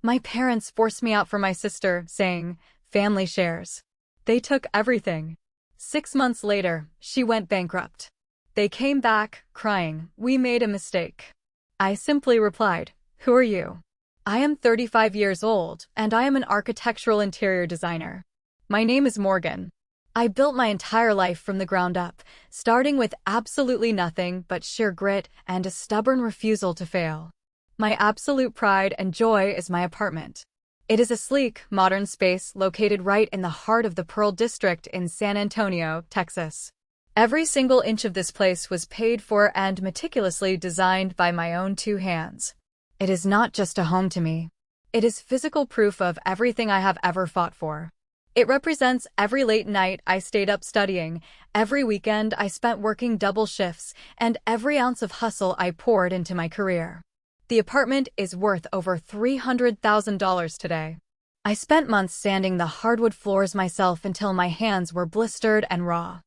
My parents forced me out for my sister, saying, "Family shares." They took everything. 6 months later, she went bankrupt. They came back, crying, "We made a mistake." I simply replied, "Who are you?" "I am 35 years old, and I am an architectural interior designer. My name is Morgan. I built my entire life from the ground up, starting with absolutely nothing but sheer grit and a stubborn refusal to fail. My absolute pride and joy is my apartment. It is a sleek, modern space located right in the heart of the Pearl District in San Antonio, Texas. Every single inch of this place was paid for and meticulously designed by my own two hands. It is not just a home to me. It is physical proof of everything I have ever fought for. It represents every late night I stayed up studying, every weekend I spent working double shifts, and every ounce of hustle I poured into my career. The apartment is worth over $300,000 today. I spent months sanding the hardwood floors myself until my hands were blistered and raw.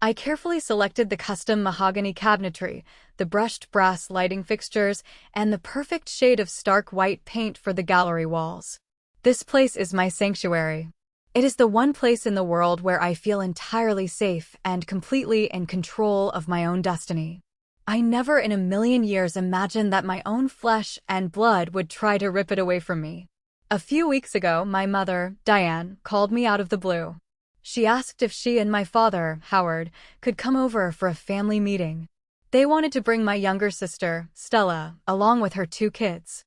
I carefully selected the custom mahogany cabinetry, the brushed brass lighting fixtures, and the perfect shade of stark white paint for the gallery walls. This place is my sanctuary. It is the one place in the world where I feel entirely safe and completely in control of my own destiny. I never in a million years imagined that my own flesh and blood would try to rip it away from me. A few weeks ago, my mother, Diane, called me out of the blue. She asked if she and my father, Howard, could come over for a family meeting. They wanted to bring my younger sister, Stella, along with her two kids.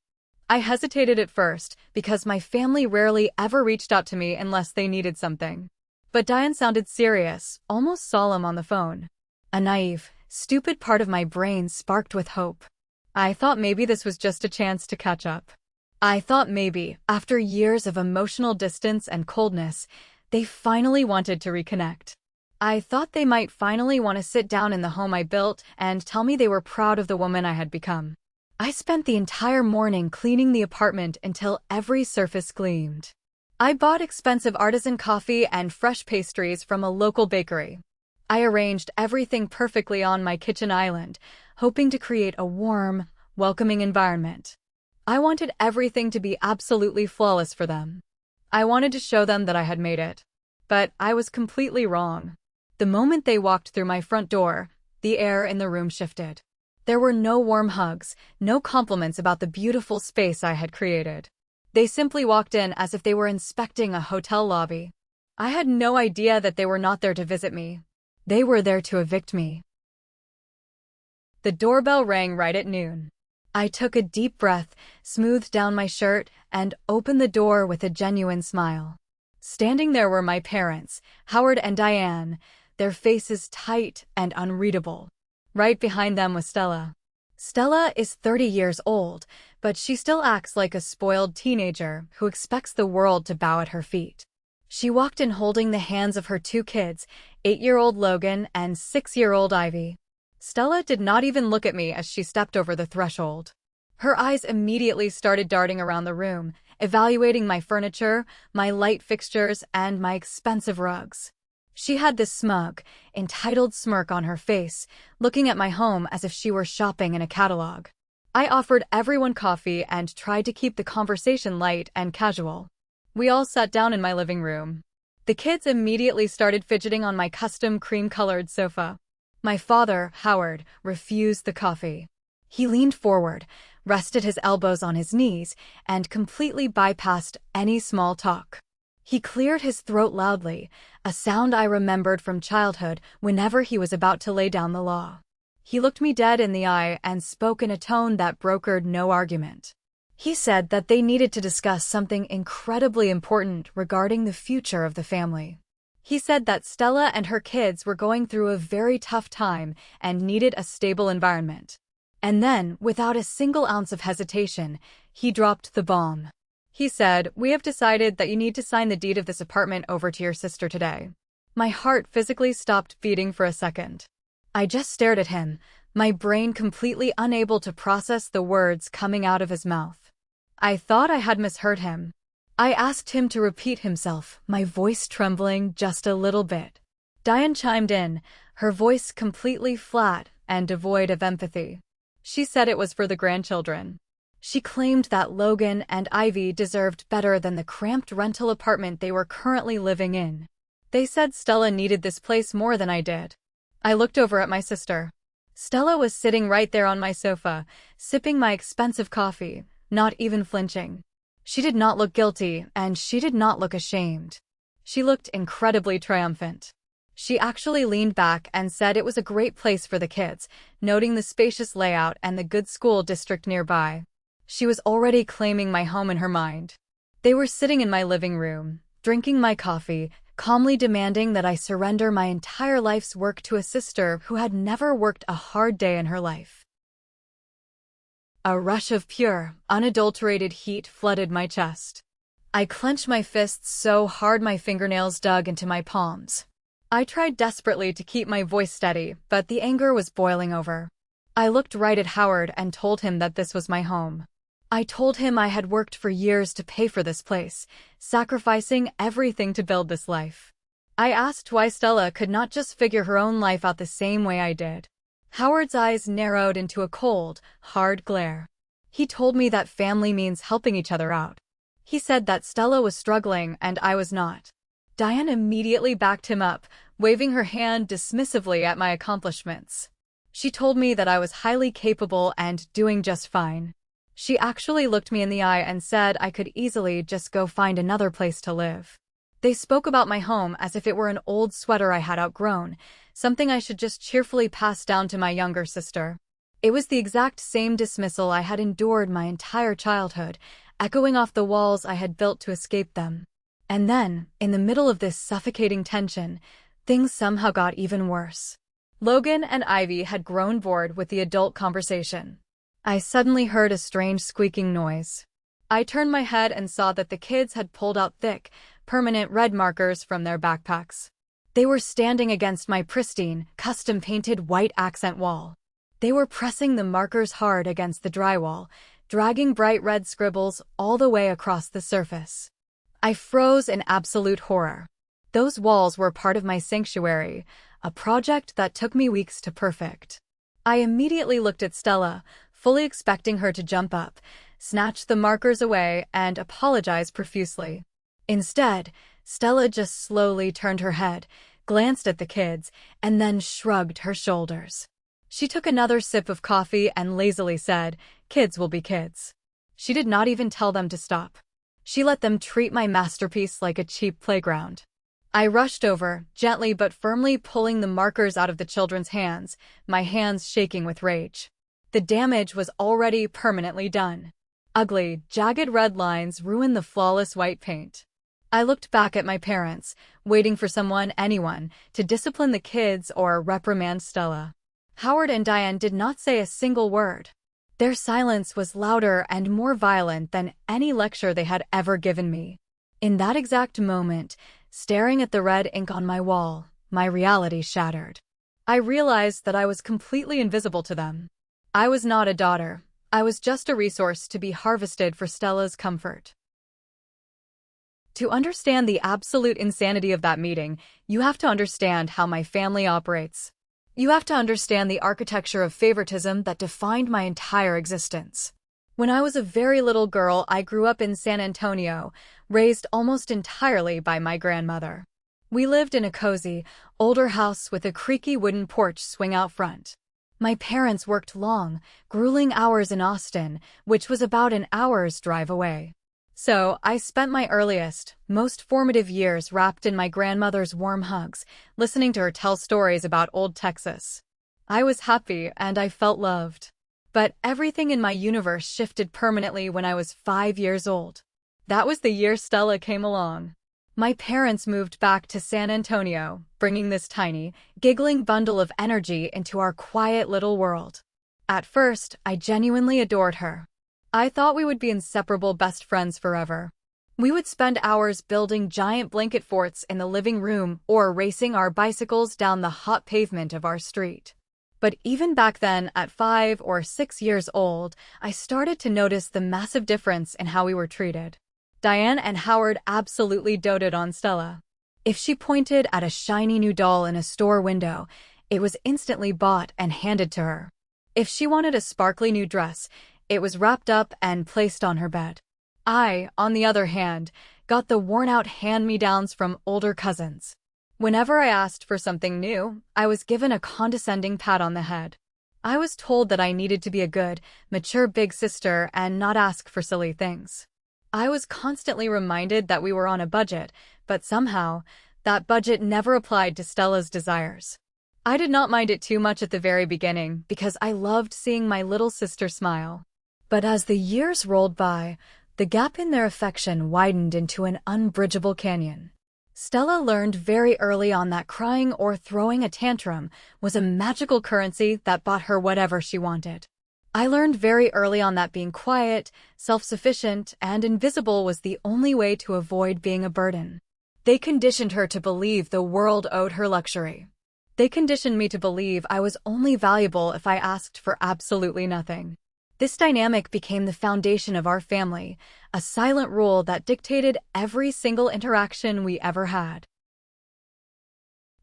I hesitated at first because my family rarely ever reached out to me unless they needed something. But Diane sounded serious, almost solemn on the phone. A naive, stupid part of my brain sparked with hope. I thought maybe this was just a chance to catch up. I thought maybe, after years of emotional distance and coldness, they finally wanted to reconnect. I thought they might finally want to sit down in the home I built and tell me they were proud of the woman I had become. I spent the entire morning cleaning the apartment until every surface gleamed. I bought expensive artisan coffee and fresh pastries from a local bakery. I arranged everything perfectly on my kitchen island, hoping to create a warm, welcoming environment. I wanted everything to be absolutely flawless for them. I wanted to show them that I had made it. But I was completely wrong. The moment they walked through my front door, the air in the room shifted. There were no warm hugs, no compliments about the beautiful space I had created. They simply walked in as if they were inspecting a hotel lobby. I had no idea that they were not there to visit me. They were there to evict me. The doorbell rang right at noon. I took a deep breath, smoothed down my shirt, and opened the door with a genuine smile. Standing there were my parents, Howard and Diane, their faces tight and unreadable. Right behind them was Stella. Stella is 30 years old, but she still acts like a spoiled teenager who expects the world to bow at her feet. She walked in holding the hands of her two kids, 8-year-old Logan and 6-year-old Ivy. Stella did not even look at me as she stepped over the threshold. Her eyes immediately started darting around the room, evaluating my furniture, my light fixtures, and my expensive rugs. She had this smug, entitled smirk on her face, looking at my home as if she were shopping in a catalog. I offered everyone coffee and tried to keep the conversation light and casual. We all sat down in my living room. The kids immediately started fidgeting on my custom cream-colored sofa. My father, Howard, refused the coffee. He leaned forward, rested his elbows on his knees, and completely bypassed any small talk. He cleared his throat loudly, a sound I remembered from childhood whenever he was about to lay down the law. He looked me dead in the eye and spoke in a tone that brokered no argument. He said that they needed to discuss something incredibly important regarding the future of the family. He said that Stella and her kids were going through a very tough time and needed a stable environment. And then, without a single ounce of hesitation, he dropped the bomb. He said, "We have decided that you need to sign the deed of this apartment over to your sister today." My heart physically stopped beating for a second. I just stared at him, my brain completely unable to process the words coming out of his mouth. I thought I had misheard him. I asked him to repeat himself, my voice trembling just a little bit. Diane chimed in, her voice completely flat and devoid of empathy. She said it was for the grandchildren. She claimed that Logan and Ivy deserved better than the cramped rental apartment they were currently living in. They said Stella needed this place more than I did. I looked over at my sister. Stella was sitting right there on my sofa, sipping my expensive coffee, not even flinching. She did not look guilty, and she did not look ashamed. She looked incredibly triumphant. She actually leaned back and said it was a great place for the kids, noting the spacious layout and the good school district nearby. She was already claiming my home in her mind. They were sitting in my living room, drinking my coffee, calmly demanding that I surrender my entire life's work to a sister who had never worked a hard day in her life. A rush of pure, unadulterated heat flooded my chest. I clenched my fists so hard my fingernails dug into my palms. I tried desperately to keep my voice steady, but the anger was boiling over. I looked right at Howard and told him that this was my home. I told him I had worked for years to pay for this place, sacrificing everything to build this life. I asked why Stella could not just figure her own life out the same way I did. Howard's eyes narrowed into a cold, hard glare. He told me that family means helping each other out. He said that Stella was struggling and I was not. Diane immediately backed him up, waving her hand dismissively at my accomplishments. She told me that I was highly capable and doing just fine. She actually looked me in the eye and said I could easily just go find another place to live. They spoke about my home as if it were an old sweater I had outgrown, something I should just cheerfully pass down to my younger sister. It was the exact same dismissal I had endured my entire childhood, echoing off the walls I had built to escape them. And then, in the middle of this suffocating tension, things somehow got even worse. Logan and Ivy had grown bored with the adult conversation. I suddenly heard a strange squeaking noise. I turned my head and saw that the kids had pulled out thick, permanent red markers from their backpacks. They were standing against my pristine, custom-painted white accent wall. They were pressing the markers hard against the drywall, dragging bright red scribbles all the way across the surface. I froze in absolute horror. Those walls were part of my sanctuary, a project that took me weeks to perfect. I immediately looked at Stella, fully expecting her to jump up, snatch the markers away, and apologize profusely. Instead, Stella just slowly turned her head, glanced at the kids, and then shrugged her shoulders. She took another sip of coffee and lazily said, "Kids will be kids." She did not even tell them to stop. She let them treat my masterpiece like a cheap playground. I rushed over, gently but firmly pulling the markers out of the children's hands, my hands shaking with rage. The damage was already permanently done. Ugly, jagged red lines ruined the flawless white paint. I looked back at my parents, waiting for anyone, to discipline the kids or reprimand Stella. Howard and Diane did not say a single word. Their silence was louder and more violent than any lecture they had ever given me. In that exact moment, staring at the red ink on my wall, my reality shattered. I realized that I was completely invisible to them. I was not a daughter. I was just a resource to be harvested for Stella's comfort. To understand the absolute insanity of that meeting, you have to understand how my family operates. You have to understand the architecture of favoritism that defined my entire existence. When I was a very little girl, I grew up in San Antonio, raised almost entirely by my grandmother. We lived in a cozy, older house with a creaky wooden porch swing out front. My parents worked long, grueling hours in Austin, which was about an hour's drive away. So, I spent my earliest, most formative years wrapped in my grandmother's warm hugs, listening to her tell stories about old Texas. I was happy and I felt loved. But everything in my universe shifted permanently when I was 5 years old. That was the year Stella came along. My parents moved back to San Antonio, bringing this tiny, giggling bundle of energy into our quiet little world. At first, I genuinely adored her. I thought we would be inseparable best friends forever. We would spend hours building giant blanket forts in the living room or racing our bicycles down the hot pavement of our street. But even back then, at 5 or 6 years old, I started to notice the massive difference in how we were treated. Diane and Howard absolutely doted on Stella. If she pointed at a shiny new doll in a store window, it was instantly bought and handed to her. If she wanted a sparkly new dress, It was wrapped up and placed on her bed. I, on the other hand, got the worn-out hand-me-downs from older cousins. Whenever I asked for something new, I was given a condescending pat on the head. I was told that I needed to be a good, mature big sister and not ask for silly things. I was constantly reminded that we were on a budget, but somehow, that budget never applied to Stella's desires. I did not mind it too much at the very beginning because I loved seeing my little sister smile. But as the years rolled by, the gap in their affection widened into an unbridgeable canyon. Stella learned very early on that crying or throwing a tantrum was a magical currency that bought her whatever she wanted. I learned very early on that being quiet, self-sufficient, and invisible was the only way to avoid being a burden. They conditioned her to believe the world owed her luxury. They conditioned me to believe I was only valuable if I asked for absolutely nothing. This dynamic became the foundation of our family, a silent rule that dictated every single interaction we ever had.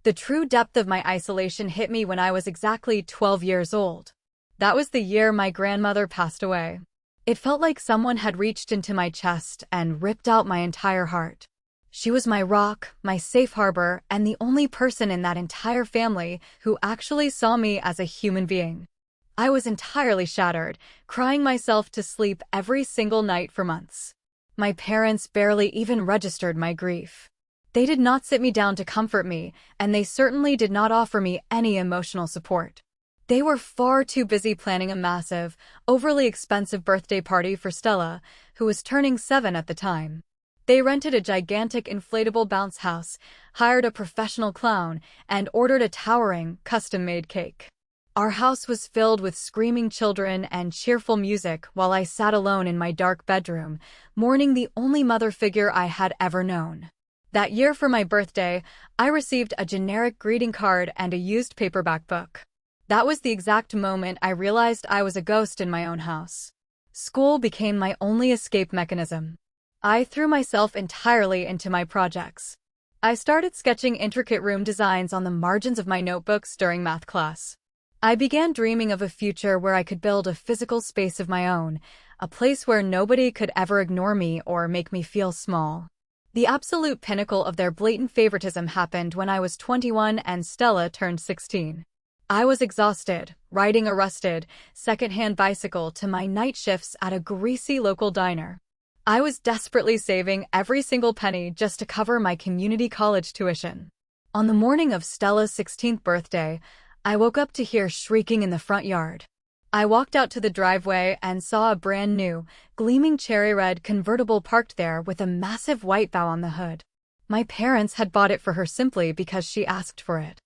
The true depth of my isolation hit me when I was exactly 12 years old. That was the year my grandmother passed away. It felt like someone had reached into my chest and ripped out my entire heart. She was my rock, my safe harbor, and the only person in that entire family who actually saw me as a human being. I was entirely shattered, crying myself to sleep every single night for months. My parents barely even registered my grief. They did not sit me down to comfort me, and they certainly did not offer me any emotional support. They were far too busy planning a massive, overly expensive birthday party for Stella, who was turning 7 at the time. They rented a gigantic inflatable bounce house, hired a professional clown, and ordered a towering, custom-made cake. Our house was filled with screaming children and cheerful music while I sat alone in my dark bedroom, mourning the only mother figure I had ever known. That year for my birthday, I received a generic greeting card and a used paperback book. That was the exact moment I realized I was a ghost in my own house. School became my only escape mechanism. I threw myself entirely into my projects. I started sketching intricate room designs on the margins of my notebooks during math class. I began dreaming of a future where I could build a physical space of my own, a place where nobody could ever ignore me or make me feel small. The absolute pinnacle of their blatant favoritism happened when I was 21 and Stella turned 16. I was exhausted, riding a rusted, second-hand bicycle to my night shifts at a greasy local diner. I was desperately saving every single penny just to cover my community college tuition. On the morning of Stella's 16th birthday, I woke up to hear shrieking in the front yard. I walked out to the driveway and saw a brand new, gleaming cherry-red convertible parked there with a massive white bow on the hood. My parents had bought it for her simply because she asked for it.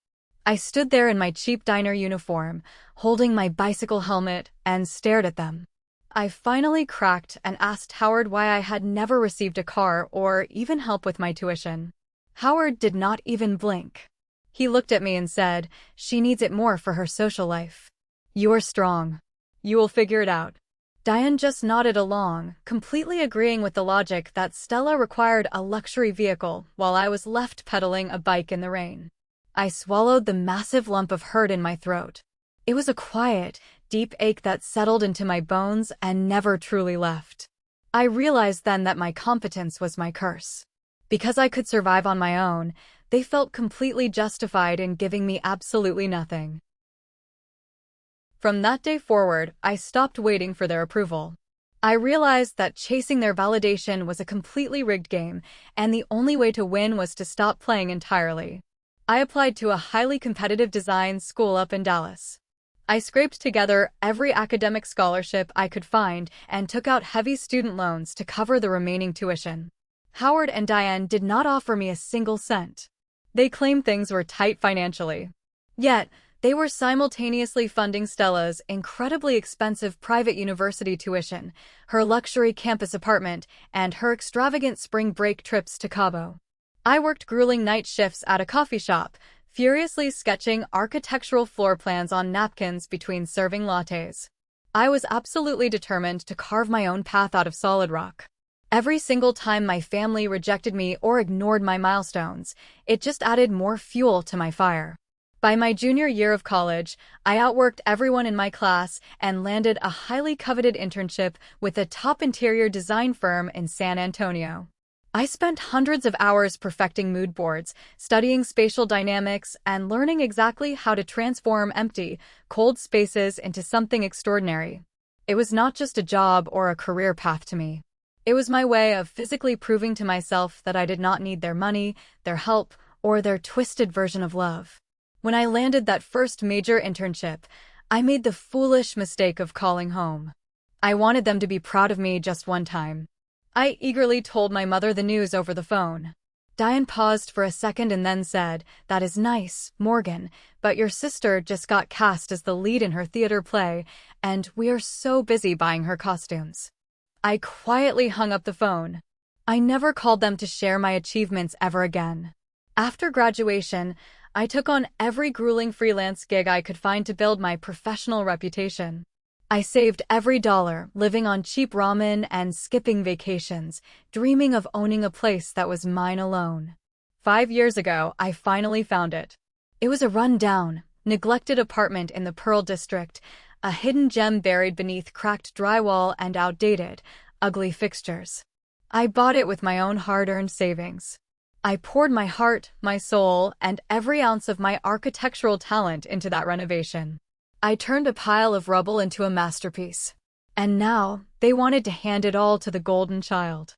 I stood there in my cheap diner uniform, holding my bicycle helmet, and stared at them. I finally cracked and asked Howard why I had never received a car or even help with my tuition. Howard did not even blink. He looked at me and said, "She needs it more for her social life. You are strong. You will figure it out." Diane just nodded along, completely agreeing with the logic that Stella required a luxury vehicle while I was left pedaling a bike in the rain. I swallowed the massive lump of hurt in my throat. It was a quiet, deep ache that settled into my bones and never truly left. I realized then that my competence was my curse. Because I could survive on my own, they felt completely justified in giving me absolutely nothing. From that day forward, I stopped waiting for their approval. I realized that chasing their validation was a completely rigged game, and the only way to win was to stop playing entirely. I applied to a highly competitive design school up in Dallas. I scraped together every academic scholarship I could find and took out heavy student loans to cover the remaining tuition. Howard and Diane did not offer me a single cent. They claimed things were tight financially. Yet, they were simultaneously funding Stella's incredibly expensive private university tuition, her luxury campus apartment, and her extravagant spring break trips to Cabo. I worked grueling night shifts at a coffee shop, furiously sketching architectural floor plans on napkins between serving lattes. I was absolutely determined to carve my own path out of solid rock. Every single time my family rejected me or ignored my milestones, it just added more fuel to my fire. By my junior year of college, I outworked everyone in my class and landed a highly coveted internship with a top interior design firm in San Antonio. I spent hundreds of hours perfecting mood boards, studying spatial dynamics, and learning exactly how to transform empty, cold spaces into something extraordinary. It was not just a job or a career path to me. It was my way of physically proving to myself that I did not need their money, their help, or their twisted version of love. When I landed that first major internship, I made the foolish mistake of calling home. I wanted them to be proud of me just one time. I eagerly told my mother the news over the phone. Diane paused for a second and then said, "That is nice, Morgan, but your sister just got cast as the lead in her theater play, and we are so busy buying her costumes." I quietly hung up the phone. I never called them to share my achievements ever again. After graduation, I took on every grueling freelance gig I could find to build my professional reputation. I saved every dollar, living on cheap ramen and skipping vacations, dreaming of owning a place that was mine alone. 5 years ago, I finally found it. It was a run-down, neglected apartment in the Pearl District, a hidden gem buried beneath cracked drywall and outdated, ugly fixtures. I bought it with my own hard-earned savings. I poured my heart, my soul, and every ounce of my architectural talent into that renovation. I turned a pile of rubble into a masterpiece. And now, they wanted to hand it all to the golden child.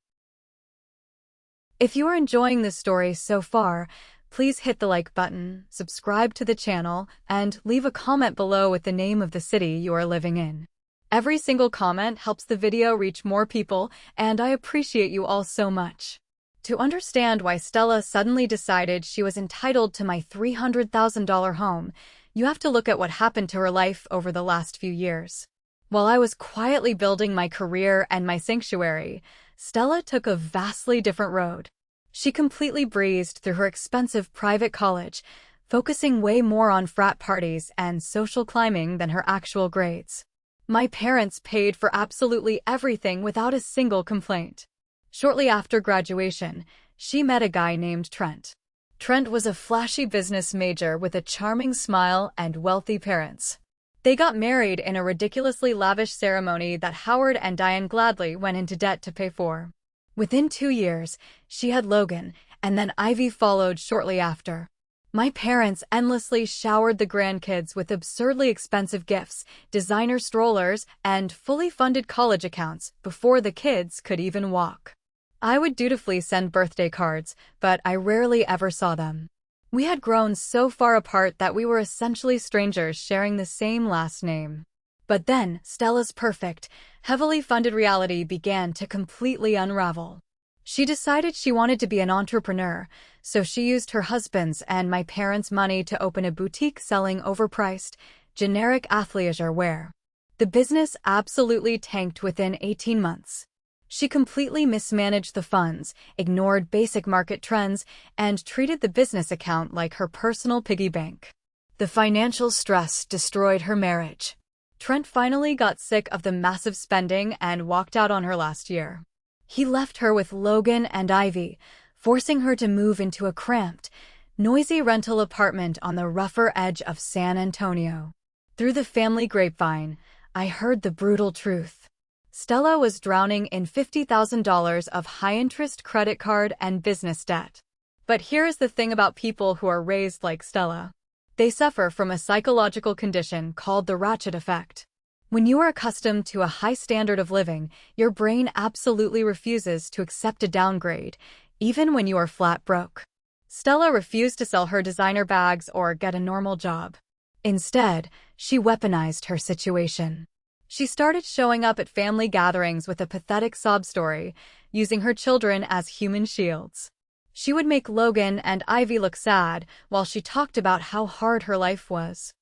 If you are enjoying this story so far, please hit the like button, subscribe to the channel, and leave a comment below with the name of the city you are living in. Every single comment helps the video reach more people, and I appreciate you all so much. To understand why Stella suddenly decided she was entitled to my $300,000 home, you have to look at what happened to her life over the last few years. While I was quietly building my career and my sanctuary, Stella took a vastly different road. She completely breezed through her expensive private college, focusing way more on frat parties and social climbing than her actual grades. My parents paid for absolutely everything without a single complaint. Shortly after graduation, she met a guy named Trent. Trent was a flashy business major with a charming smile and wealthy parents. They got married in a ridiculously lavish ceremony that Howard and Diane gladly went into debt to pay for. Within 2 years, she had Logan, and then Ivy followed shortly after. My parents endlessly showered the grandkids with absurdly expensive gifts, designer strollers, and fully funded college accounts before the kids could even walk. I would dutifully send birthday cards, but I rarely ever saw them. We had grown so far apart that we were essentially strangers sharing the same last name. But then, Stella's perfect, heavily funded reality began to completely unravel. She decided she wanted to be an entrepreneur, so she used her husband's and my parents' money to open a boutique selling overpriced, generic athleisure wear. The business absolutely tanked within 18 months. She completely mismanaged the funds, ignored basic market trends, and treated the business account like her personal piggy bank. The financial stress destroyed her marriage. Trent finally got sick of the massive spending and walked out on her last year. He left her with Logan and Ivy, forcing her to move into a cramped, noisy rental apartment on the rougher edge of San Antonio. Through the family grapevine, I heard the brutal truth. Stella was drowning in $50,000 of high-interest credit card and business debt. But here's the thing about people who are raised like Stella. They suffer from a psychological condition called the ratchet effect. When you are accustomed to a high standard of living, your brain absolutely refuses to accept a downgrade, even when you are flat broke. Stella refused to sell her designer bags or get a normal job. Instead, she weaponized her situation. She started showing up at family gatherings with a pathetic sob story, using her children as human shields. She would make Logan and Ivy look sad while she talked about how hard her life was.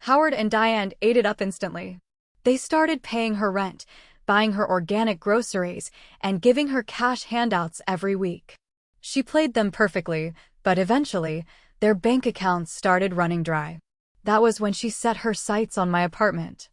Howard and Diane ate it up instantly. They started paying her rent, buying her organic groceries, and giving her cash handouts every week. She played them perfectly, but eventually, their bank accounts started running dry. That was when she set her sights on my apartment.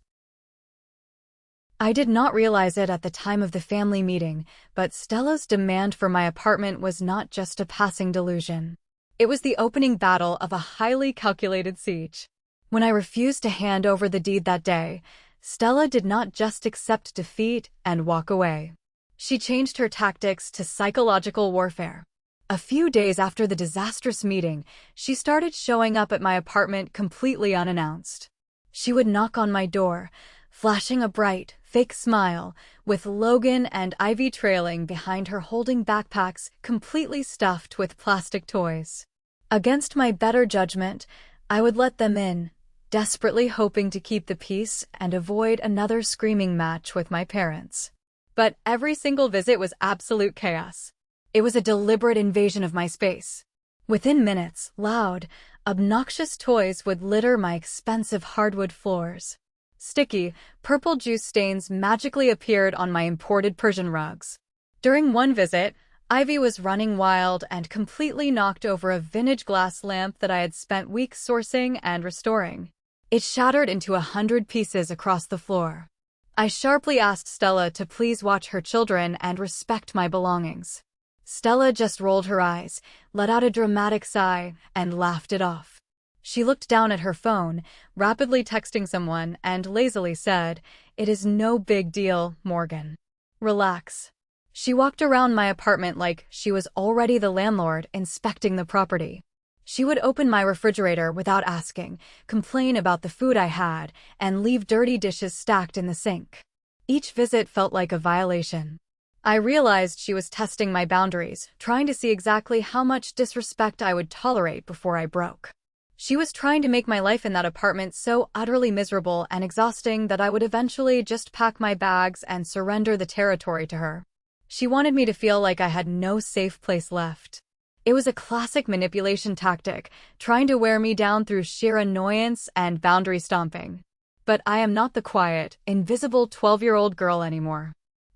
I did not realize it at the time of the family meeting, but Stella's demand for my apartment was not just a passing delusion. It was the opening battle of a highly calculated siege. When I refused to hand over the deed that day, Stella did not just accept defeat and walk away. She changed her tactics to psychological warfare. A few days after the disastrous meeting, she started showing up at my apartment completely unannounced. She would knock on my door, flashing a bright, fake smile, with Logan and Ivy trailing behind her holding backpacks completely stuffed with plastic toys. Against my better judgment, I would let them in, desperately hoping to keep the peace and avoid another screaming match with my parents. But every single visit was absolute chaos. It was a deliberate invasion of my space. Within minutes, loud, obnoxious toys would litter my expensive hardwood floors. Sticky, purple juice stains magically appeared on my imported Persian rugs. During one visit, Ivy was running wild and completely knocked over a vintage glass lamp that I had spent weeks sourcing and restoring. It shattered into 100 pieces across the floor. I sharply asked Stella to please watch her children and respect my belongings. Stella just rolled her eyes, let out a dramatic sigh, and laughed it off. She looked down at her phone, rapidly texting someone, and lazily said, "It is no big deal, Morgan. Relax." She walked around my apartment like she was already the landlord inspecting the property. She would open my refrigerator without asking, complain about the food I had, and leave dirty dishes stacked in the sink. Each visit felt like a violation. I realized she was testing my boundaries, trying to see exactly how much disrespect I would tolerate before I broke. She was trying to make my life in that apartment so utterly miserable and exhausting that I would eventually just pack my bags and surrender the territory to her. She wanted me to feel like I had no safe place left. It was a classic manipulation tactic, trying to wear me down through sheer annoyance and boundary stomping. But I am not the quiet, invisible 12-year-old girl anymore.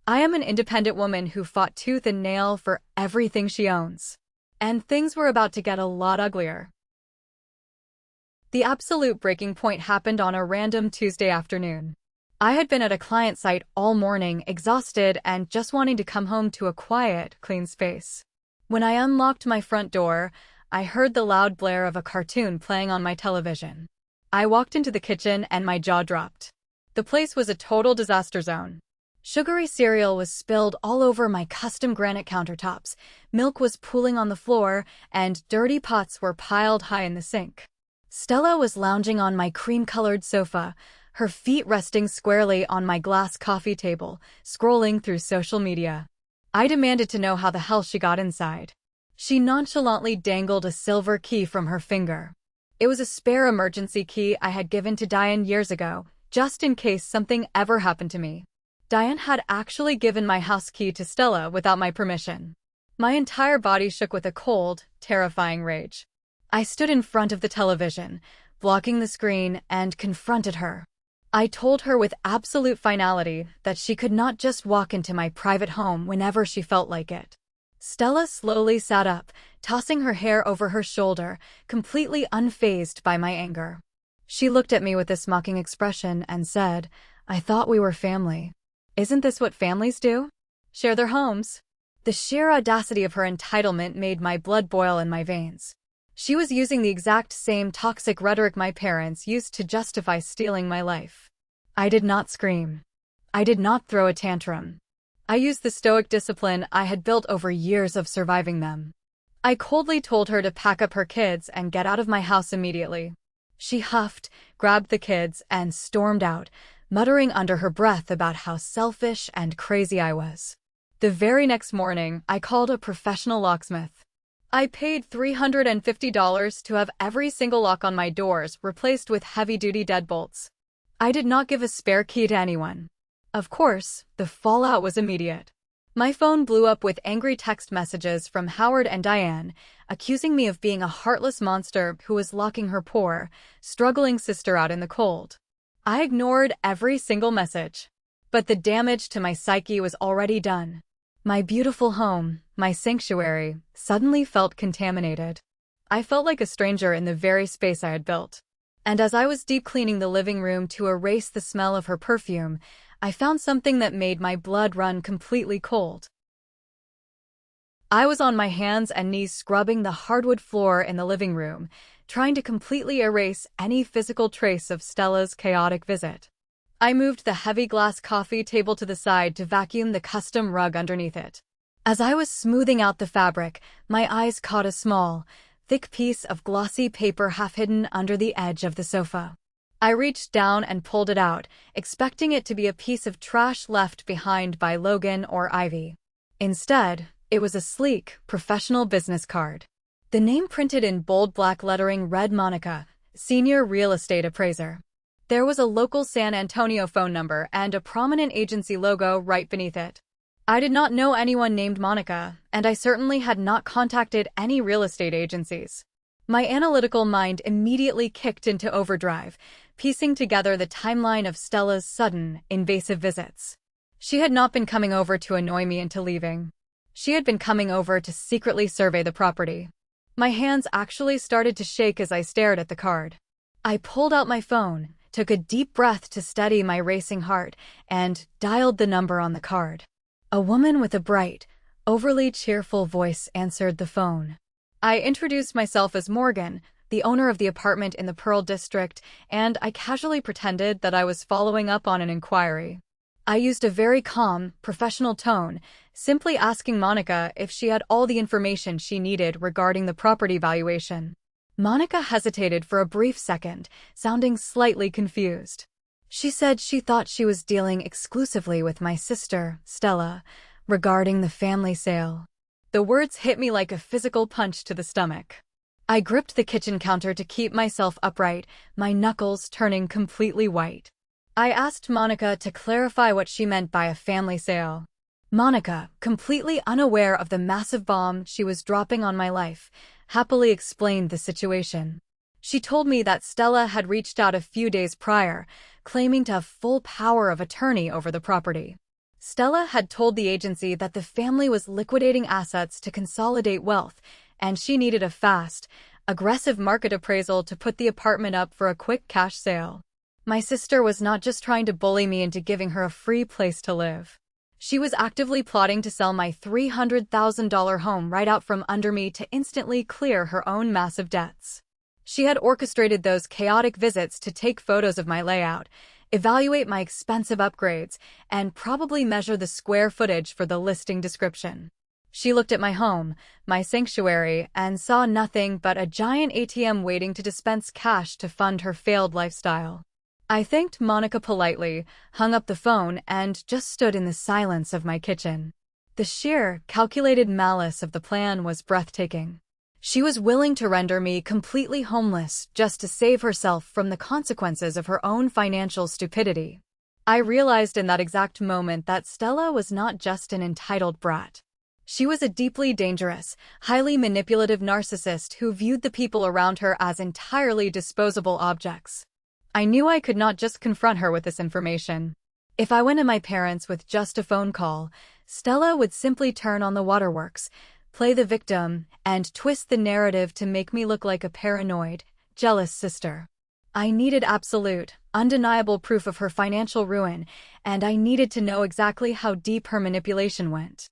I am an independent woman who fought tooth and nail for everything she owns. And things were about to get a lot uglier. The absolute breaking point happened on a random Tuesday afternoon. I had been at a client site all morning, exhausted and just wanting to come home to a quiet, clean space. When I unlocked my front door, I heard the loud blare of a cartoon playing on my television. I walked into the kitchen and my jaw dropped. The place was a total disaster zone. Sugary cereal was spilled all over my custom granite countertops, milk was pooling on the floor, and dirty pots were piled high in the sink. Stella was lounging on my cream-colored sofa, her feet resting squarely on my glass coffee table, scrolling through social media. I demanded to know how the hell she got inside. She nonchalantly dangled a silver key from her finger. It was a spare emergency key I had given to Diane years ago, just in case something ever happened to me. Diane had actually given my house key to Stella without my permission. My entire body shook with a cold, terrifying rage. I stood in front of the television, blocking the screen, and confronted her. I told her with absolute finality that she could not just walk into my private home whenever she felt like it. Stella slowly sat up, tossing her hair over her shoulder, completely unfazed by my anger. She looked at me with this mocking expression and said, "I thought we were family. Isn't this what families do? Share their homes?" The sheer audacity of her entitlement made my blood boil in my veins. She was using the exact same toxic rhetoric my parents used to justify stealing my life. I did not scream. I did not throw a tantrum. I used the stoic discipline I had built over years of surviving them. I coldly told her to pack up her kids and get out of my house immediately. She huffed, grabbed the kids, and stormed out, muttering under her breath about how selfish and crazy I was. The very next morning, I called a professional locksmith. I paid $350 to have every single lock on my doors replaced with heavy-duty deadbolts. I did not give a spare key to anyone. Of course, the fallout was immediate. My phone blew up with angry text messages from Howard and Diane, accusing me of being a heartless monster who was locking her poor, struggling sister out in the cold. I ignored every single message. But the damage to my psyche was already done. My beautiful home, my sanctuary, suddenly felt contaminated. I felt like a stranger in the very space I had built. And as I was deep cleaning the living room to erase the smell of her perfume, I found something that made my blood run completely cold. I was on my hands and knees scrubbing the hardwood floor in the living room, trying to completely erase any physical trace of Stella's chaotic visit. I moved the heavy glass coffee table to the side to vacuum the custom rug underneath it. As I was smoothing out the fabric, my eyes caught a small, thick piece of glossy paper half hidden under the edge of the sofa. I reached down and pulled it out, expecting it to be a piece of trash left behind by Logan or Ivy. Instead, it was a sleek, professional business card. The name printed in bold black lettering read Monica, Senior Real Estate Appraiser. There was a local San Antonio phone number and a prominent agency logo right beneath it. I did not know anyone named Monica, and I certainly had not contacted any real estate agencies. My analytical mind immediately kicked into overdrive, piecing together the timeline of Stella's sudden, invasive visits. She had not been coming over to annoy me into leaving. She had been coming over to secretly survey the property. My hands actually started to shake as I stared at the card. I pulled out my phone, took a deep breath to steady my racing heart, and dialed the number on the card. A woman with a bright, overly cheerful voice answered the phone. I introduced myself as Morgan, the owner of the apartment in the Pearl District, and I casually pretended that I was following up on an inquiry. I used a very calm, professional tone, simply asking Monica if she had all the information she needed regarding the property valuation. Monica hesitated for a brief second, sounding slightly confused. She said she thought she was dealing exclusively with my sister, Stella, regarding the family sale. The words hit me like a physical punch to the stomach. I gripped the kitchen counter to keep myself upright, my knuckles turning completely white. I asked Monica to clarify what she meant by a family sale. Monica, completely unaware of the massive bomb she was dropping on my life, happily explained the situation. She told me that Stella had reached out a few days prior, claiming to have full power of attorney over the property. Stella had told the agency that the family was liquidating assets to consolidate wealth, and she needed a fast, aggressive market appraisal to put the apartment up for a quick cash sale. My sister was not just trying to bully me into giving her a free place to live. She was actively plotting to sell my $300,000 home right out from under me to instantly clear her own massive debts. She had orchestrated those chaotic visits to take photos of my layout, evaluate my expensive upgrades, and probably measure the square footage for the listing description. She looked at my home, my sanctuary, and saw nothing but a giant ATM waiting to dispense cash to fund her failed lifestyle. I thanked Monica politely, hung up the phone, and just stood in the silence of my kitchen. The sheer, calculated malice of the plan was breathtaking. She was willing to render me completely homeless just to save herself from the consequences of her own financial stupidity. I realized in that exact moment that Stella was not just an entitled brat. She was a deeply dangerous, highly manipulative narcissist who viewed the people around her as entirely disposable objects. I knew I could not just confront her with this information. If I went to my parents with just a phone call, Stella would simply turn on the waterworks, play the victim, and twist the narrative to make me look like a paranoid, jealous sister. I needed absolute, undeniable proof of her financial ruin, and I needed to know exactly how deep her manipulation went.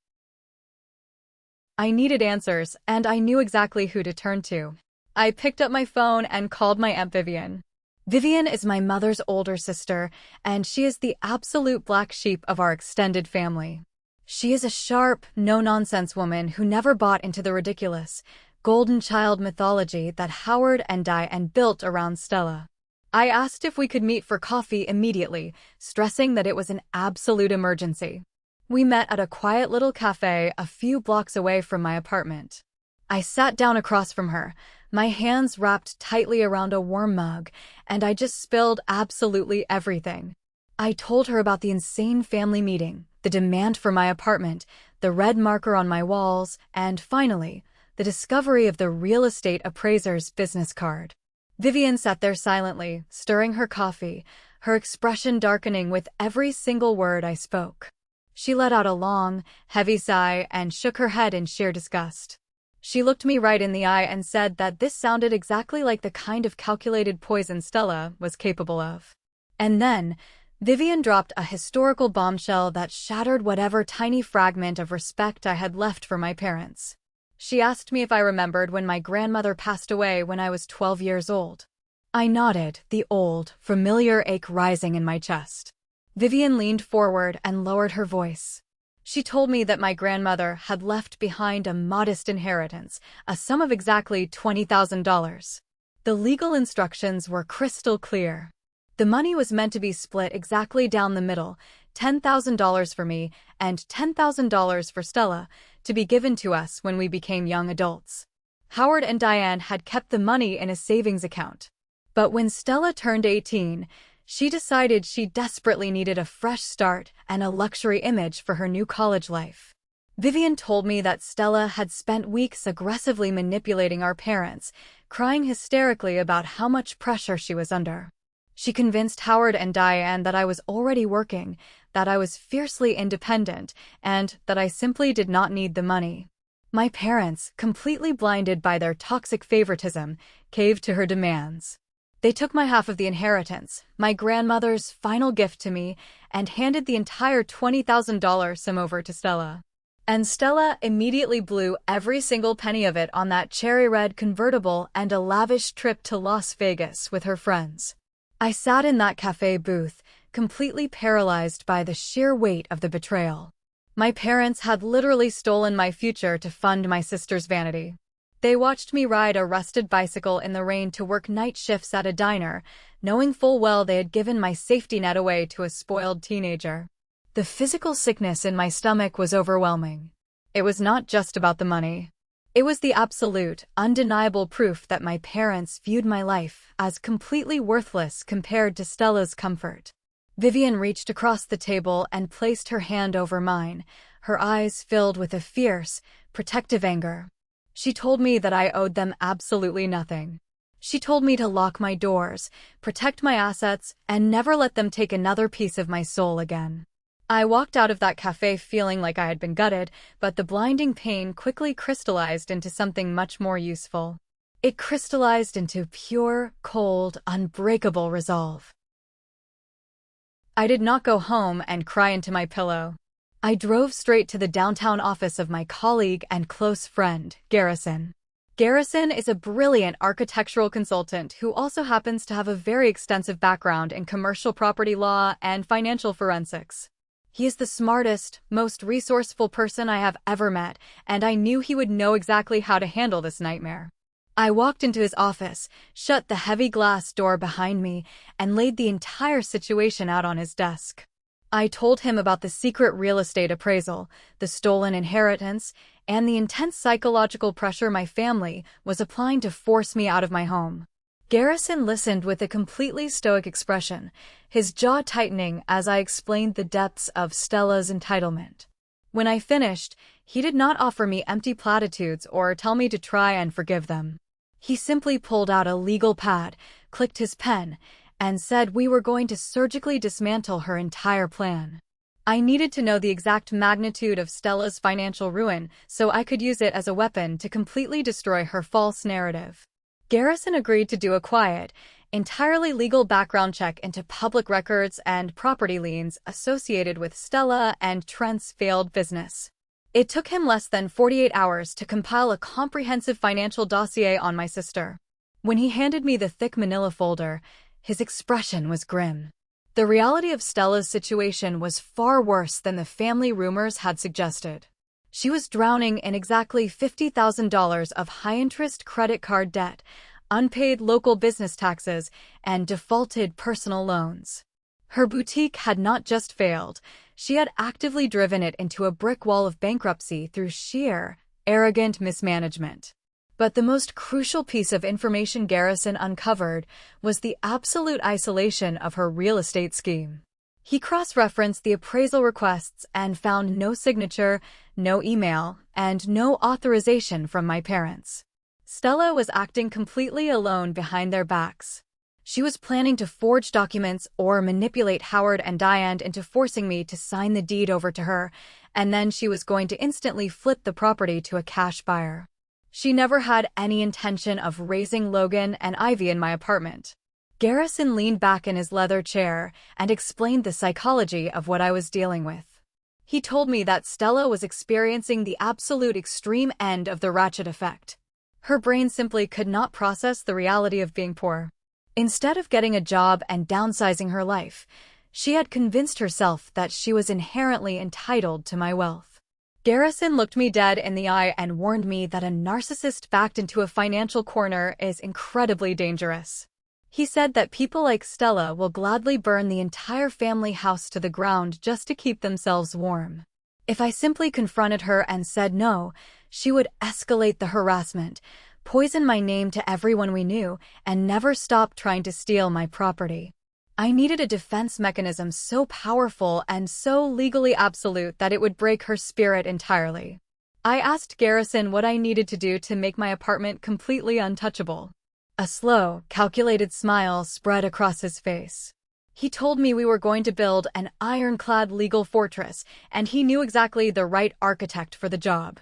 I needed answers, and I knew exactly who to turn to. I picked up my phone and called my Aunt Vivian. Vivian is my mother's older sister, and she is the absolute black sheep of our extended family. She is a sharp, no-nonsense woman who never bought into the ridiculous, golden child mythology that Howard and I built around Stella. I asked if we could meet for coffee immediately, stressing that it was an absolute emergency. We met at a quiet little cafe a few blocks away from my apartment. I sat down across from her, my hands wrapped tightly around a warm mug, and I just spilled absolutely everything. I told her about the insane family meeting, the demand for my apartment, the red marker on my walls, and finally, the discovery of the real estate appraiser's business card. Vivian sat there silently, stirring her coffee, her expression darkening with every single word I spoke. She let out a long, heavy sigh and shook her head in sheer disgust. She looked me right in the eye and said that this sounded exactly like the kind of calculated poison Stella was capable of. And then, Vivian dropped a historical bombshell that shattered whatever tiny fragment of respect I had left for my parents. She asked me if I remembered when my grandmother passed away when I was 12 years old. I nodded, the old, familiar ache rising in my chest. Vivian leaned forward and lowered her voice. She told me that my grandmother had left behind a modest inheritance, a sum of exactly $20,000. The legal instructions were crystal clear. The money was meant to be split exactly down the middle, $10,000 for me and $10,000 for Stella, to be given to us when we became young adults. Howard and Diane had kept the money in a savings account. But when Stella turned 18, she decided she desperately needed a fresh start and a luxury image for her new college life. Vivian told me that Stella had spent weeks aggressively manipulating our parents, crying hysterically about how much pressure she was under. She convinced Howard and Diane that I was already working, that I was fiercely independent, and that I simply did not need the money. My parents, completely blinded by their toxic favoritism, caved to her demands. They took my half of the inheritance, my grandmother's final gift to me, and handed the entire $20,000 sum over to Stella. And Stella immediately blew every single penny of it on that cherry-red convertible and a lavish trip to Las Vegas with her friends. I sat in that cafe booth, completely paralyzed by the sheer weight of the betrayal. My parents had literally stolen my future to fund my sister's vanity. They watched me ride a rusted bicycle in the rain to work night shifts at a diner, knowing full well they had given my safety net away to a spoiled teenager. The physical sickness in my stomach was overwhelming. It was not just about the money. It was the absolute, undeniable proof that my parents viewed my life as completely worthless compared to Stella's comfort. Vivian reached across the table and placed her hand over mine, her eyes filled with a fierce, protective anger. She told me that I owed them absolutely nothing. She told me to lock my doors, protect my assets, and never let them take another piece of my soul again. I walked out of that cafe feeling like I had been gutted, but the blinding pain quickly crystallized into something much more useful. It crystallized into pure, cold, unbreakable resolve. I did not go home and cry into my pillow. I drove straight to the downtown office of my colleague and close friend, Garrison. Garrison is a brilliant architectural consultant who also happens to have a very extensive background in commercial property law and financial forensics. He is the smartest, most resourceful person I have ever met, and I knew he would know exactly how to handle this nightmare. I walked into his office, shut the heavy glass door behind me, and laid the entire situation out on his desk. I told him about the secret real estate appraisal, the stolen inheritance, and the intense psychological pressure my family was applying to force me out of my home. Garrison listened with a completely stoic expression, his jaw tightening as I explained the depths of Stella's entitlement. When I finished, he did not offer me empty platitudes or tell me to try and forgive them. He simply pulled out a legal pad, clicked his pen, and said we were going to surgically dismantle her entire plan. I needed to know the exact magnitude of Stella's financial ruin so I could use it as a weapon to completely destroy her false narrative. Garrison agreed to do a quiet, entirely legal background check into public records and property liens associated with Stella and Trent's failed business. It took him less than 48 hours to compile a comprehensive financial dossier on my sister. When he handed me the thick manila folder, his expression was grim. The reality of Stella's situation was far worse than the family rumors had suggested. She was drowning in exactly $50,000 of high-interest credit card debt, unpaid local business taxes, and defaulted personal loans. Her boutique had not just failed, she had actively driven it into a brick wall of bankruptcy through sheer, arrogant mismanagement. But the most crucial piece of information Garrison uncovered was the absolute isolation of her real estate scheme. He cross-referenced the appraisal requests and found no signature, no email, and no authorization from my parents. Stella was acting completely alone behind their backs. She was planning to forge documents or manipulate Howard and Diane into forcing me to sign the deed over to her, and then she was going to instantly flip the property to a cash buyer. She never had any intention of raising Logan and Ivy in my apartment. Garrison leaned back in his leather chair and explained the psychology of what I was dealing with. He told me that Stella was experiencing the absolute extreme end of the ratchet effect. Her brain simply could not process the reality of being poor. Instead of getting a job and downsizing her life, she had convinced herself that she was inherently entitled to my wealth. Garrison looked me dead in the eye and warned me that a narcissist backed into a financial corner is incredibly dangerous. He said that people like Stella will gladly burn the entire family house to the ground just to keep themselves warm. If I simply confronted her and said no, she would escalate the harassment, poison my name to everyone we knew, and never stop trying to steal my property. I needed a defense mechanism so powerful and so legally absolute that it would break her spirit entirely. I asked Garrison what I needed to do to make my apartment completely untouchable. A slow, calculated smile spread across his face. He told me we were going to build an ironclad legal fortress, and he knew exactly the right architect for the job.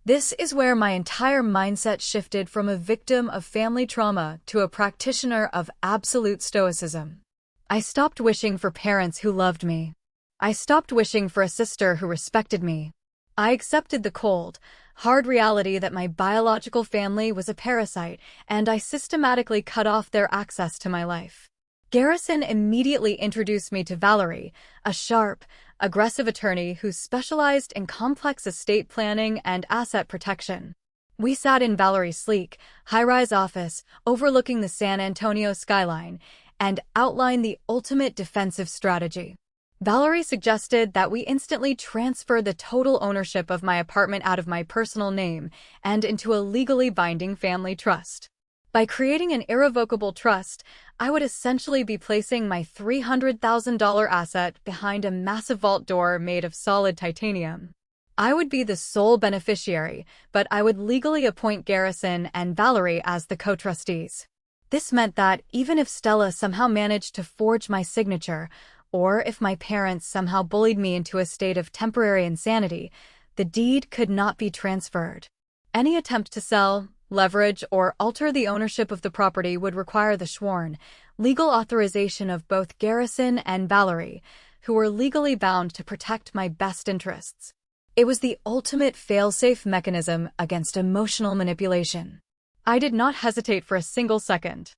This is where my entire mindset shifted from a victim of family trauma to a practitioner of absolute stoicism. I stopped wishing for parents who loved me. I stopped wishing for a sister who respected me. I accepted the cold, hard reality that my biological family was a parasite, and I systematically cut off their access to my life. Garrison immediately introduced me to Valerie, a sharp, aggressive attorney who specialized in complex estate planning and asset protection. We sat in Valerie's sleek, high-rise office overlooking the San Antonio skyline and outlined the ultimate defensive strategy. Valerie suggested that we instantly transfer the total ownership of my apartment out of my personal name and into a legally binding family trust. By creating an irrevocable trust, I would essentially be placing my $300,000 asset behind a massive vault door made of solid titanium. I would be the sole beneficiary, but I would legally appoint Garrison and Valerie as the co-trustees. This meant that even if Stella somehow managed to forge my signature, or if my parents somehow bullied me into a state of temporary insanity, the deed could not be transferred. Any attempt to sell, leverage, or alter the ownership of the property would require the sworn, legal authorization of both Garrison and Valerie, who were legally bound to protect my best interests. It was the ultimate fail-safe mechanism against emotional manipulation. I did not hesitate for a single second.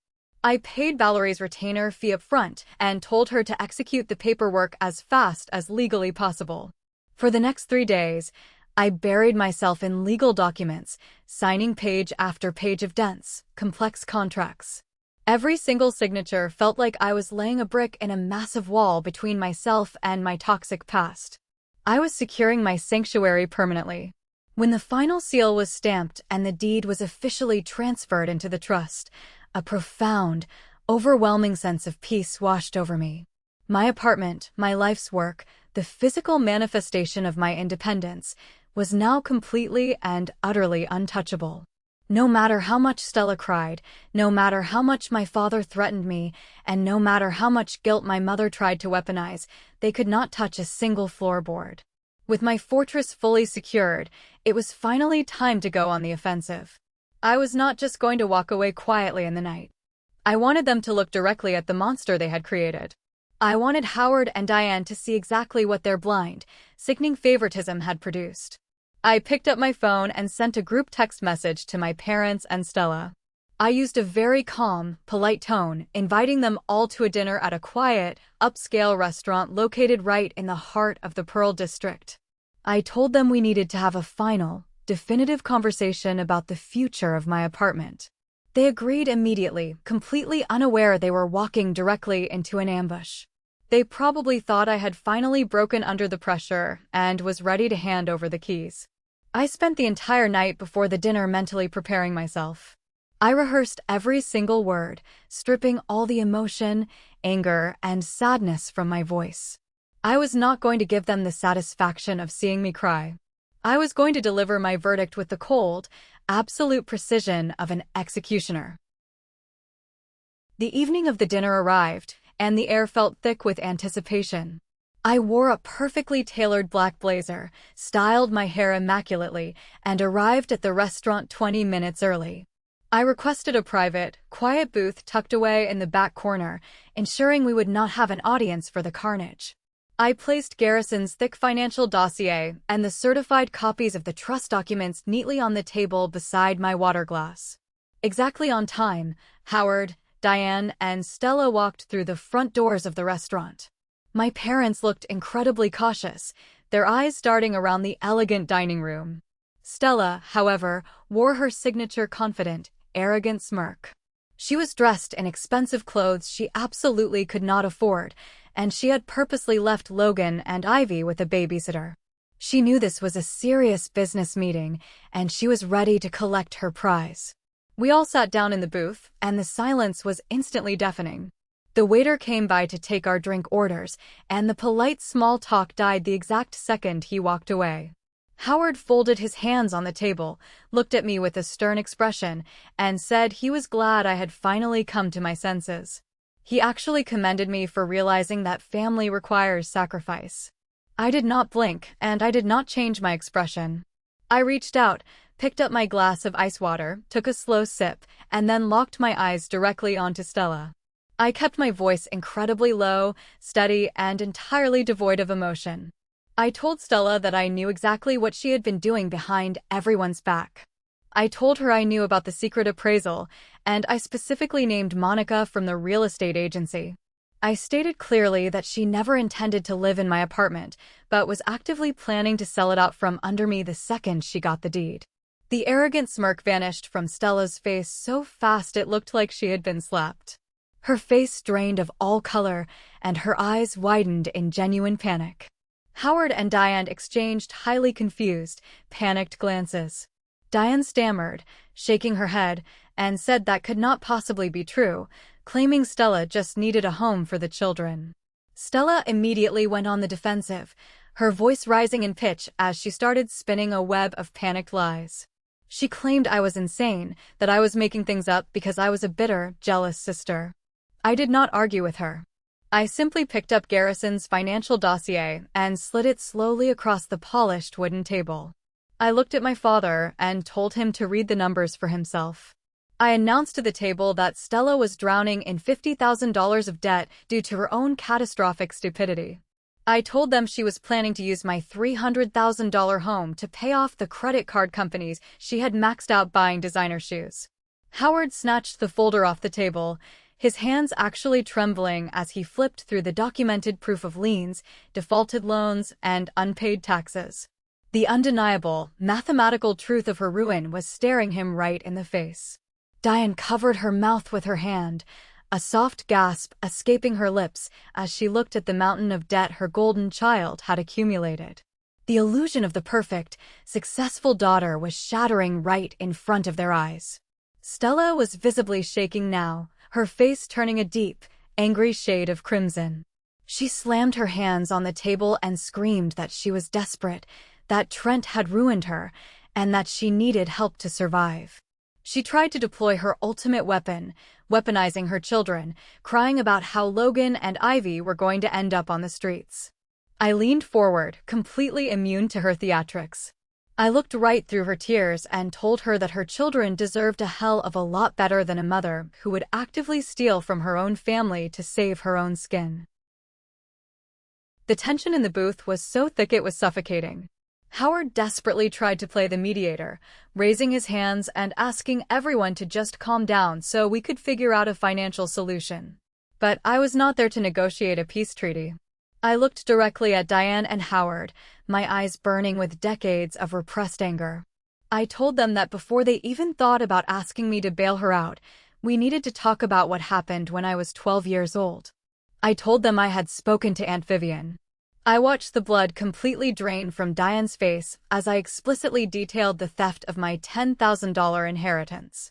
I paid Valerie's retainer fee up front and told her to execute the paperwork as fast as legally possible. For the next 3 days, I buried myself in legal documents, signing page after page of dense, complex contracts. Every single signature felt like I was laying a brick in a massive wall between myself and my toxic past. I was securing my sanctuary permanently. When the final seal was stamped and the deed was officially transferred into the trust, a profound, overwhelming sense of peace washed over me. My apartment, my life's work, the physical manifestation of my independence, was now completely and utterly untouchable. No matter how much Stella cried, no matter how much my father threatened me, and no matter how much guilt my mother tried to weaponize, they could not touch a single floorboard. With my fortress fully secured, it was finally time to go on the offensive. I was not just going to walk away quietly in the night. I wanted them to look directly at the monster they had created. I wanted Howard and Diane to see exactly what their blind, sickening favoritism had produced. I picked up my phone and sent a group text message to my parents and Stella. I used a very calm, polite tone, inviting them all to a dinner at a quiet, upscale restaurant located right in the heart of the Pearl District. I told them we needed to have a final, definitive conversation about the future of my apartment. They agreed immediately, completely unaware they were walking directly into an ambush. They probably thought I had finally broken under the pressure and was ready to hand over the keys. I spent the entire night before the dinner mentally preparing myself. I rehearsed every single word, stripping all the emotion, anger, and sadness from my voice. I was not going to give them the satisfaction of seeing me cry. I was going to deliver my verdict with the cold, absolute precision of an executioner. The evening of the dinner arrived, and the air felt thick with anticipation. I wore a perfectly tailored black blazer, styled my hair immaculately, and arrived at the restaurant 20 minutes early. I requested a private, quiet booth tucked away in the back corner, ensuring we would not have an audience for the carnage. I placed Garrison's thick financial dossier and the certified copies of the trust documents neatly on the table beside my water glass. Exactly on time, Howard, Diane, and Stella walked through the front doors of the restaurant. My parents looked incredibly cautious, their eyes darting around the elegant dining room. Stella, however, wore her signature confident, arrogant smirk. She was dressed in expensive clothes she absolutely could not afford, and she had purposely left Logan and Ivy with a babysitter. She knew this was a serious business meeting, and she was ready to collect her prize. We all sat down in the booth, and the silence was instantly deafening. The waiter came by to take our drink orders, and the polite small talk died the exact second he walked away. Howard folded his hands on the table, looked at me with a stern expression, and said he was glad I had finally come to my senses. He actually commended me for realizing that family requires sacrifice. I did not blink, and I did not change my expression. I reached out, picked up my glass of ice water, took a slow sip, and then locked my eyes directly onto Stella. I kept my voice incredibly low, steady, and entirely devoid of emotion. I told Stella that I knew exactly what she had been doing behind everyone's back. I told her I knew about the secret appraisal, and I specifically named Monica from the real estate agency. I stated clearly that she never intended to live in my apartment, but was actively planning to sell it out from under me the second she got the deed. The arrogant smirk vanished from Stella's face so fast it looked like she had been slapped. Her face drained of all color, and her eyes widened in genuine panic. Howard and Diane exchanged highly confused, panicked glances. Diane stammered, shaking her head, and said that could not possibly be true, claiming Stella just needed a home for the children. Stella immediately went on the defensive, her voice rising in pitch as she started spinning a web of panicked lies. She claimed I was insane, that I was making things up because I was a bitter, jealous sister. I did not argue with her. I simply picked up Garrison's financial dossier and slid it slowly across the polished wooden table. I looked at my father and told him to read the numbers for himself. I announced to the table that Stella was drowning in $50,000 of debt due to her own catastrophic stupidity. I told them she was planning to use my $300,000 home to pay off the credit card companies she had maxed out buying designer shoes. Howard snatched the folder off the table, his hands actually trembling as he flipped through the documented proof of liens, defaulted loans, and unpaid taxes. The undeniable, mathematical truth of her ruin was staring him right in the face. Diane covered her mouth with her hand, a soft gasp escaping her lips as she looked at the mountain of debt her golden child had accumulated. The illusion of the perfect, successful daughter was shattering right in front of their eyes. Stella was visibly shaking now, her face turning a deep, angry shade of crimson. She slammed her hands on the table and screamed that she was desperate, that Trent had ruined her, and that she needed help to survive. She tried to deploy her ultimate weapon, weaponizing her children, crying about how Logan and Ivy were going to end up on the streets. I leaned forward, completely immune to her theatrics. I looked right through her tears and told her that her children deserved a hell of a lot better than a mother who would actively steal from her own family to save her own skin. The tension in the booth was so thick it was suffocating. Howard desperately tried to play the mediator, raising his hands and asking everyone to just calm down so we could figure out a financial solution. But I was not there to negotiate a peace treaty. I looked directly at Diane and Howard, my eyes burning with decades of repressed anger. I told them that before they even thought about asking me to bail her out, we needed to talk about what happened when I was 12 years old. I told them I had spoken to Aunt Vivian. I watched the blood completely drain from Diane's face as I explicitly detailed the theft of my $10,000 inheritance.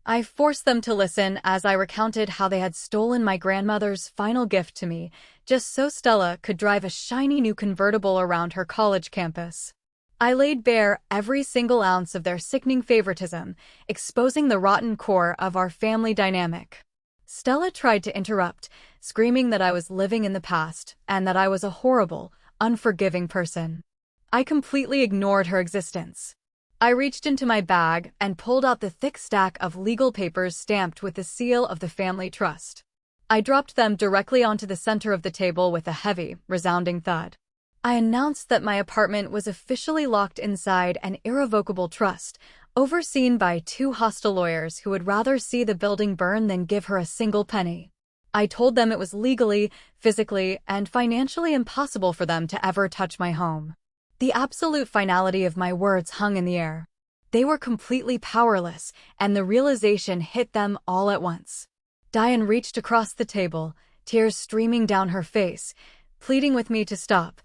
I forced them to listen as I recounted how they had stolen my grandmother's final gift to me, just so Stella could drive a shiny new convertible around her college campus. I laid bare every single ounce of their sickening favoritism, exposing the rotten core of our family dynamic. Stella tried to interrupt, screaming that I was living in the past and that I was a horrible, unforgiving person. I completely ignored her existence. I reached into my bag and pulled out the thick stack of legal papers stamped with the seal of the family trust. I dropped them directly onto the center of the table with a heavy, resounding thud. I announced that my apartment was officially locked inside an irrevocable trust, overseen by two hostile lawyers who would rather see the building burn than give her a single penny. I told them it was legally, physically, and financially impossible for them to ever touch my home. The absolute finality of my words hung in the air. They were completely powerless, and the realization hit them all at once. Diane reached across the table, tears streaming down her face, pleading with me to stop,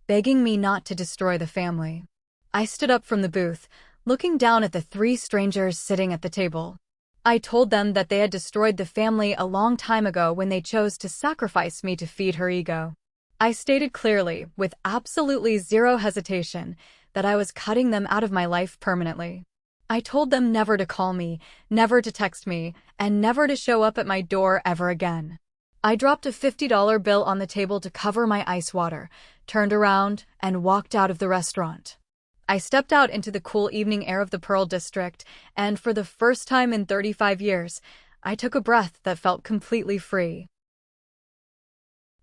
begging me not to destroy the family. I stood up from the booth, looking down at the three strangers sitting at the table. I told them that they had destroyed the family a long time ago when they chose to sacrifice me to feed her ego. I stated clearly, with absolutely zero hesitation, that I was cutting them out of my life permanently. I told them never to call me, never to text me, and never to show up at my door ever again. I dropped a $50 bill on the table to cover my ice water, turned around, and walked out of the restaurant. I stepped out into the cool evening air of the Pearl District, and for the first time in 35 years, I took a breath that felt completely free.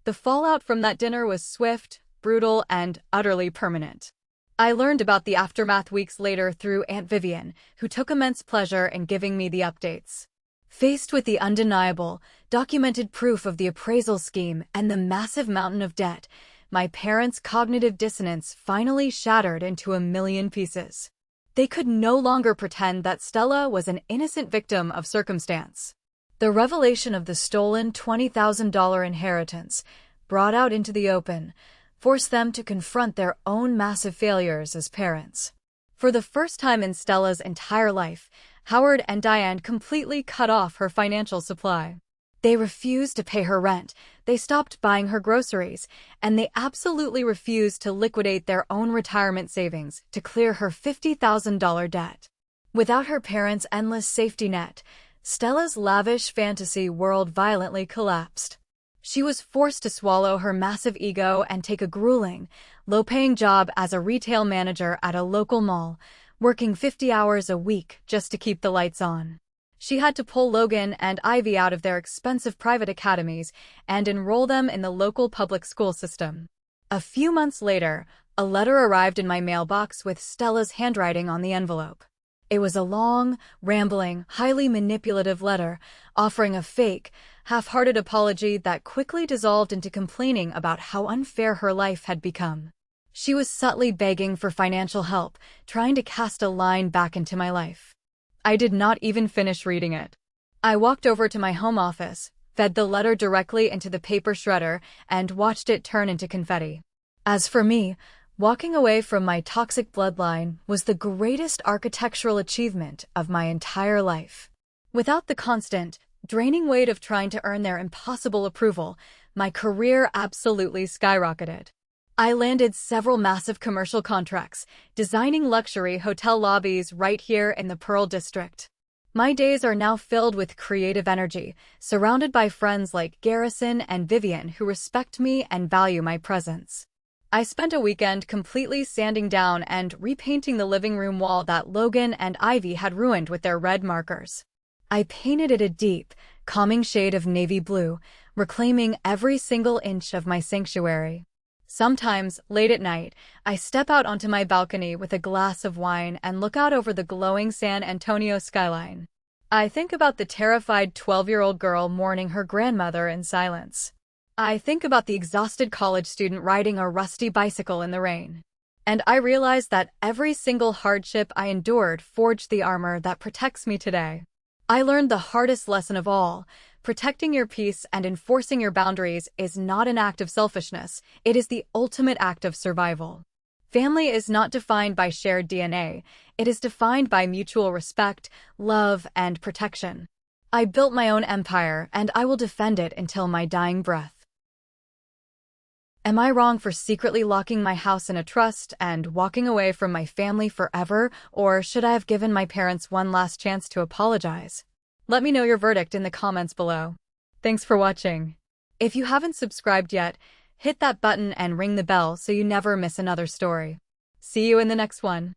The fallout from that dinner was swift, brutal, and utterly permanent. I learned about the aftermath weeks later through Aunt Vivian, who took immense pleasure in giving me the updates. Faced with the undeniable, documented proof of the appraisal scheme and the massive mountain of debt, my parents' cognitive dissonance finally shattered into a million pieces. They could no longer pretend that Stella was an innocent victim of circumstance. The revelation of the stolen $20,000 inheritance, brought out into the open, forced them to confront their own massive failures as parents. For the first time in Stella's entire life, Howard and Diane completely cut off her financial supply. They refused to pay her rent, they stopped buying her groceries, and they absolutely refused to liquidate their own retirement savings to clear her $50,000 debt. Without her parents' endless safety net, Stella's lavish fantasy world violently collapsed. She was forced to swallow her massive ego and take a grueling, low-paying job as a retail manager at a local mall, working 50 hours a week just to keep the lights on. She had to pull Logan and Ivy out of their expensive private academies and enroll them in the local public school system. A few months later, a letter arrived in my mailbox with Stella's handwriting on the envelope. It was a long, rambling, highly manipulative letter, offering a fake, half-hearted apology that quickly dissolved into complaining about how unfair her life had become. She was subtly begging for financial help, trying to cast a line back into my life. I did not even finish reading it. I walked over to my home office, fed the letter directly into the paper shredder, and watched it turn into confetti. As for me, walking away from my toxic bloodline was the greatest architectural achievement of my entire life. Without the constant, draining weight of trying to earn their impossible approval, my career absolutely skyrocketed. I landed several massive commercial contracts, designing luxury hotel lobbies right here in the Pearl District. My days are now filled with creative energy, surrounded by friends like Garrison and Vivian who respect me and value my presence. I spent a weekend completely sanding down and repainting the living room wall that Logan and Ivy had ruined with their red markers. I painted it a deep, calming shade of navy blue, reclaiming every single inch of my sanctuary. Sometimes, late at night, I step out onto my balcony with a glass of wine and look out over the glowing San Antonio skyline. I think about the terrified 12-year-old girl mourning her grandmother in silence. I think about the exhausted college student riding a rusty bicycle in the rain. And I realize that every single hardship I endured forged the armor that protects me today. I learned the hardest lesson of all. Protecting your peace and enforcing your boundaries is not an act of selfishness, it is the ultimate act of survival. Family is not defined by shared DNA, it is defined by mutual respect, love, and protection. I built my own empire, and I will defend it until my dying breath. Am I wrong for secretly locking my house in a trust and walking away from my family forever, or should I have given my parents one last chance to apologize? Let me know your verdict in the comments below. Thanks for watching. If you haven't subscribed yet, hit that button and ring the bell so you never miss another story. See you in the next one.